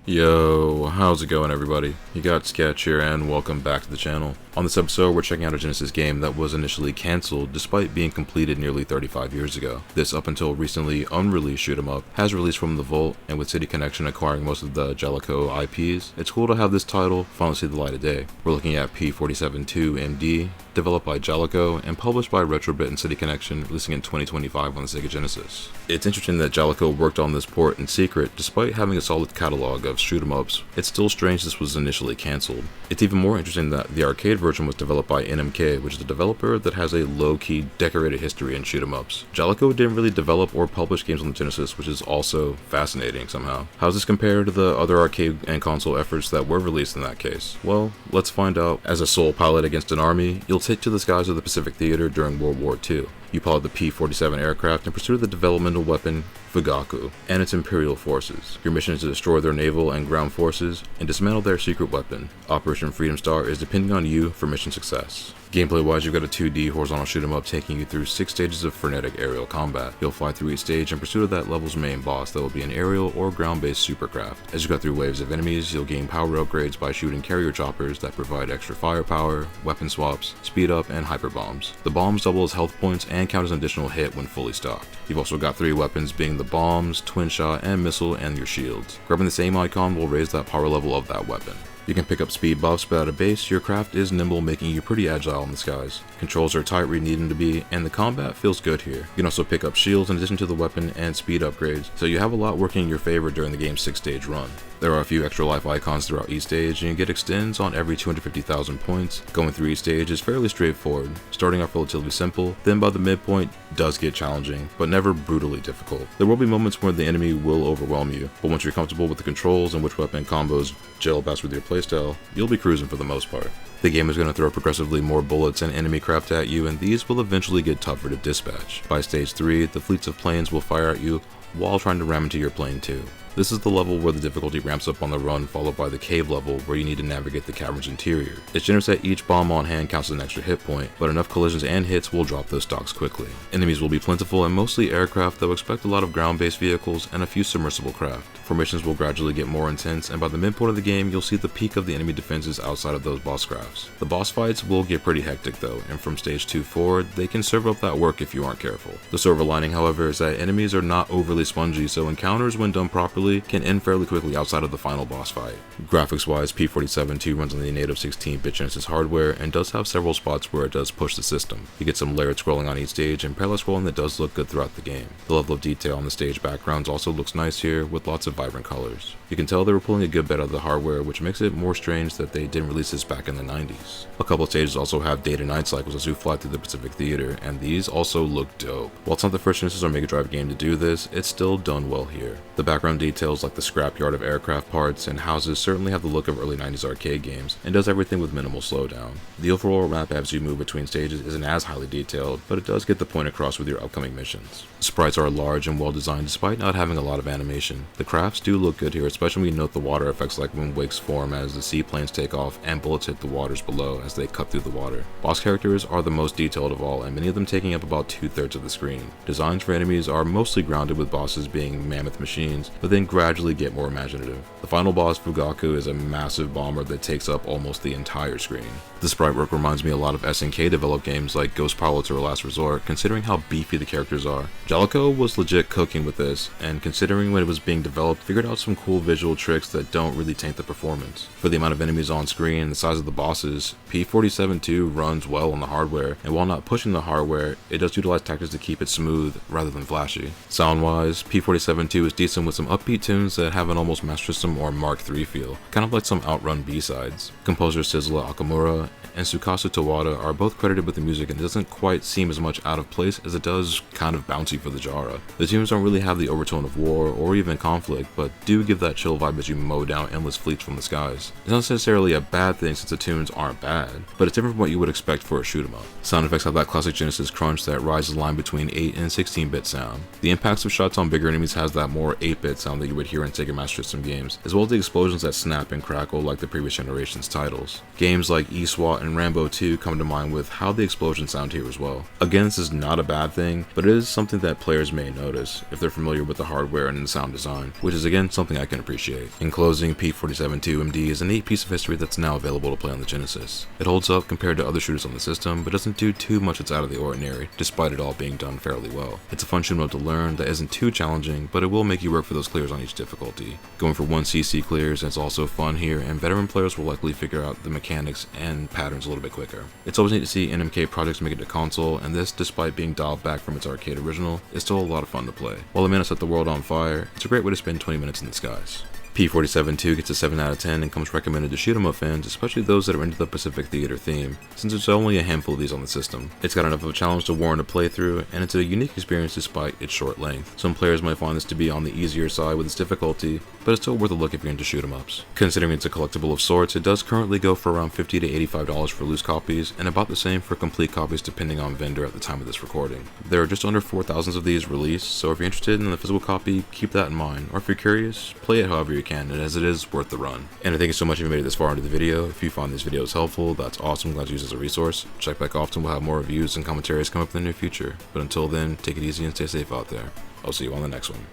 Yo, how's it going everybody? You got Sketch here and welcome back to the channel. On this episode we're checking out a Genesis game that was initially cancelled despite being completed nearly 35 years ago. This up until recently unreleased shoot 'em up has released from the vault, and with City Connection acquiring most of the Jaleco IPs, it's cool to have this title finally see the light of day. We're looking at P-47 2 MD, developed by Jaleco and published by Retrobit and City Connection, releasing in 2025 on the Sega Genesis. It's interesting that Jaleco worked on this port in secret despite having a solid catalog of shoot 'em ups. It's still strange this was initially cancelled. It's even more interesting that the arcade version was developed by NMK, which is a developer that has a low-key decorated history in shoot 'em ups. Jaleco didn't really develop or publish games on the Genesis, which is also fascinating somehow. How does this compare to the other arcade and console efforts that were released in that case? Well, let's find out. As a sole pilot against an army, you'll take to the skies of the Pacific Theater during World War II. You pilot the P-47 aircraft in pursuit of the developmental weapon Fugaku and its Imperial forces. Your mission is to destroy their naval and ground forces and dismantle their secret weapon. Operation Freedom Star is depending on you for mission success. Gameplay wise, you've got a 2D horizontal shoot 'em up taking you through 6 stages of frenetic aerial combat. You'll fly through each stage in pursuit of that level's main boss that will be an aerial or ground-based supercraft. As you go through waves of enemies, you'll gain power upgrades by shooting carrier choppers that provide extra firepower, weapon swaps, speed up, and hyper bombs. The bombs double as health points and count as an additional hit when fully stocked. You've also got 3 weapons being the bombs, twin shot, and missile, and your shields. Grabbing the same icon will raise that power level of that weapon. You can pick up speed buffs, but at a base, your craft is nimble, making you pretty agile in the skies. Controls are tight where you need them to be, and the combat feels good here. You can also pick up shields in addition to the weapon and speed upgrades, so you have a lot working in your favor during the game's 6-stage run. There are a few extra life icons throughout each stage, and you get extends on every 250,000 points. Going through each stage is fairly straightforward, starting off relatively simple, then by the midpoint does get challenging, but never brutally difficult. There will be moments where the enemy will overwhelm you, but once you're comfortable with the controls and which weapon combos gel best with your playstyle, you'll be cruising for the most part. The game is going to throw progressively more bullets and enemy craft at you, and these will eventually get tougher to dispatch. By stage 3, the fleets of planes will fire at you while trying to ram into your plane too. This is the level where the difficulty ramps up on the run, followed by the cave level where you need to navigate the cavern's interior. It's generous that each bomb on hand counts as an extra hit point, but enough collisions and hits will drop those stocks quickly. Enemies will be plentiful and mostly aircraft, though expect a lot of ground-based vehicles and a few submersible craft. Formations will gradually get more intense, and by the midpoint of the game you'll see the peak of the enemy defenses outside of those boss crafts. The boss fights will get pretty hectic though, and from stage 2 forward, they can serve up that work if you aren't careful. The silver lining, however, is that enemies are not overly spongy, so encounters when done properly can end fairly quickly outside of the final boss fight. Graphics wise, P-47 2 runs on the native 16-bit Genesis hardware and does have several spots where it does push the system. You get some layered scrolling on each stage and parallel scrolling that does look good throughout the game. The level of detail on the stage backgrounds also looks nice here, with lots of vibrant colors. You can tell they were pulling a good bit out of the hardware, which makes it more strange that they didn't release this back in the 90s. A couple of stages also have day to night cycles as you fly through the Pacific Theater, and these also look dope. While it's not the first Genesis or Mega-Drive game to do this, it's still done well here. The background details like the scrapyard of aircraft parts and houses certainly have the look of early 90s arcade games, and does everything with minimal slowdown. The overall map as you move between stages isn't as highly detailed, but it does get the point across with your upcoming missions. The sprites are large and well designed despite not having a lot of animation. The crafts do look good here, especially when you note the water effects like when wakes form as the seaplanes take off and bullets hit the waters below as they cut through the water. Boss characters are the most detailed of all, and many of them taking up about 2/3 of the screen. Designs for enemies are mostly grounded, with bosses being mammoth machines, but then gradually get more imaginative. The final boss, Fugaku, is a massive bomber that takes up almost the entire screen. The sprite work reminds me a lot of SNK developed games like Ghost Pilots or Last Resort, considering how beefy the characters are. Jaleco was legit cooking with this, and considering when it was being developed, figured out some cool visual tricks that don't really taint the performance. For the amount of enemies on screen and the size of the bosses, P-47 2 runs well on the hardware, and while not pushing the hardware, it does utilize tactics to keep it smooth rather than flashy. Sound-wise, P-47 2 is decent with some upbeat tunes that have an almost Master System or Mark III feel, kind of like some Outrun B-sides. Composer Sizzla Akamura and Tsukasa Tawada are both credited with the music, and it doesn't quite seem as much out of place as it does kind of bouncy for the genre. The tunes don't really have the overtone of war or even conflict, but do give that chill vibe as you mow down endless fleets from the skies. It's not necessarily a bad thing since the tunes aren't bad, but it's different from what you would expect for a shoot 'em up. Sound effects have that classic Genesis crunch that rides the line between 8 and 16-bit sound. The impacts of shots on bigger enemies has that more 8-bit sound sound that you would hear in Sega Master System games, as well as the explosions that snap and crackle like the previous generation's titles. Games like eSWAT and Rambo 2 come to mind with how the explosions sound here as well. Again, this is not a bad thing, but it is something that players may notice if they're familiar with the hardware and the sound design, which is again something I can appreciate. In closing, P-47 2MD is a neat piece of history that's now available to play on the Genesis. It holds up compared to other shooters on the system, but doesn't do too much that's out of the ordinary, despite it all being done fairly well. It's a fun shmup to learn that isn't too challenging, but it will make you work for those clears on each difficulty. Going for 1cc clears is also fun here, and veteran players will likely figure out the mechanics and patterns a little bit quicker. It's always neat to see NMK projects make it to console, and this, despite being dialed back from its arcade original, is still a lot of fun to play. While it may not set the world on fire, it's a great way to spend 20 minutes in the skies. P-47 2 gets a 7 out of 10 and comes recommended to shoot 'em up fans, especially those that are into the Pacific Theater theme, since there's only a handful of these on the system. It's got enough of a challenge to warrant a playthrough, and it's a unique experience despite its short length. Some players might find this to be on the easier side with its difficulty, but it's still worth a look if you're into shoot 'em ups. Considering it's a collectible of sorts, it does currently go for around $50 to $85 for loose copies, and about the same for complete copies depending on vendor at the time of this recording. There are just under 4,000 of these released, so if you're interested in the physical copy, keep that in mind, or if you're curious, play it however you can, and as it is worth the run. And I thank you so much if you made it this far into the video. If you find these videos helpful, that's awesome. Glad to use it as a resource. Check back often. We'll have more reviews and commentaries come up in the near future. But until then, take it easy and stay safe out there. I'll see you on the next one.